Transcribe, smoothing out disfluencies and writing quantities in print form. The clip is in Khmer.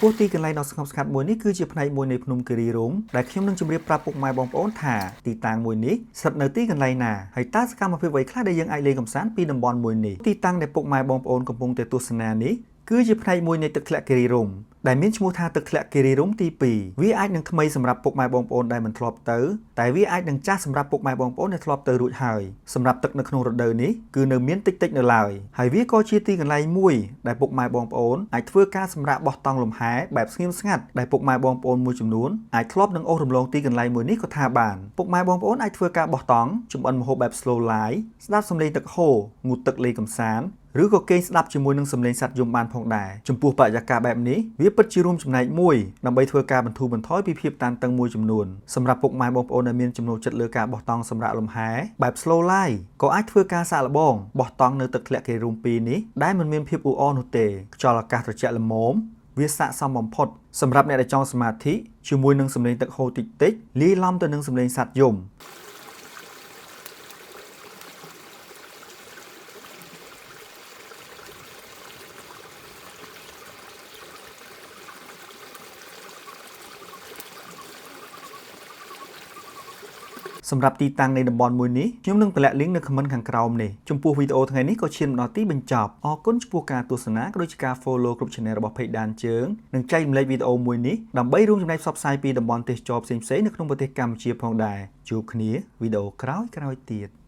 ពោះទីកន្លែងដ៏ស្ងប់ស្ងាត់មួយនេះគឺជាផ្នែកមួយនៃភ្នំគិរីរម្យដែលខ្ញុំនឹងជម្រាបប្រាប់ពុកម៉ែបងប្អូនថាទីតាំងមួយនេះស្ថិតនៅទីកន្លែងណាហើយតើសកម្មភាពអ្វីខ្លះដែលយើងអាចលេងកម្សាន្តពីតំបន់មួយនេះទីតាំងដែលពុកម៉ែបងប្អូនកំពុងតែទស្សនានេះគឺជាផ្នែកមួយនៃទឹកធ្លាក់គិរីរម្យដែលមានឈ្មោះថាទឹកធ្លាក់គិរីរម្យទី2វាអាចនឹងថ្មីសម្រាប់ពុកម៉ែបងប្អូនដែលមិនធ្លាប់ទៅតែវាអាចនឹងចាស់សម្រាប់ពុកម៉ែបងប្អូនដែលធ្លាប់ទៅរួចហើយសម្រាប់ទឹកនៅក្នុងរដូវនេះគឺនៅមានតិចៗនៅឡើយហើយវាក៏ជាទីកន្លែងមួយដែលពុកម៉ែបងប្អូនអាចធ្វើការសម្រាកបោះតង់លំហែបែបស្ងៀមស្ងាត់ដែលពុកម៉ែបងប្អូនមួយចំនួនអាចធ្លាប់នឹងអូសរំលងទីកន្លែងមួយនេះក៏ថាបានពុកម៉ែបងប្អូនអាចធ្វើការបោះតង់ចម្អិនម្ហូបបែប slow life ស្ដាប់សំឡេងទឹកហូរងូតទឹកលេងកម្សាន្តឬក៏គេងស្ដាប់ជាមួយនឹងសំឡេងសត្វយំបានផងដែរចំពោះបរិយាកាសបែបនេះវាពិតជារួមចំណែកមួយដើម្បីធ្វើការបន្ធូរបន្ថយពីភាពតានតឹងមួយចំនួនសម្រាប់ពុកម៉ែបងប្អូនដែលមានចំណូលចិត្តលើការបោះតង់សម្រាប់លំហែបែប slow life ក៏អាចធ្វើការសាកល្បងបោះតង់នៅទឹកធ្លាក់គិរីរម្យ2នេះដែលមិនមានភាពអ៊ូអរនោះទេខ្យល់អាកាសត្រជាក់ល្មមវាស័ក្តិសមបំផុតសម្រាប់អ្នកដែលចង់សមាធិជាមួយនឹងសំឡេងទឹកហូរតិចៗលាយឡំទៅនឹងសំឡេងសត្វយំសម្រាប់ទីតាំងនៃតំបន់មួយនេះខ្ញុំនឹងតម្លាក់ link នៅ comment ខាងក្រោមនេះចំពោះវីដេអូថ្ងៃនេះក៏ឈានមកដល់ទីបញ្ចប់អរគុណចំពោះការទស្សនាក៏ដូចជាការ follow គ្រប់ channel របស់ Page ដានជើងនិងចែករំលែកវីដេអូមួយនេះដើម្បីរួមចំណែកផ្សព្វផ្សាយពីតំបន់ទេសចរផ្សេងៗនៅក្នុងប្រទេសកម្ពុជាផងដែរជួបគ្នាវីដេអូក្រោយៗទៀត